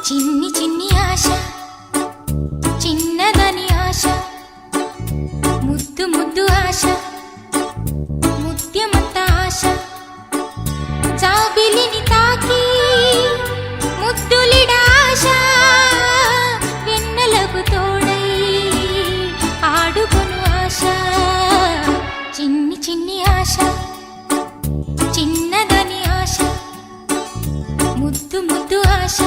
చిన్ని చిన్ని ఆశ చిన్నదని ఆశ ముద్దు ముద్దు ఆశ ముత్యమంత ఆశ జాబిలిని తాకి ముద్దులిడ ఆశ వెన్నెలకు తోడై ఆడుకొను ఆశ చిన్ని చిన్ని ఆశ చిన్నదని ఆశ ముద్దు ముద్దు ఆశ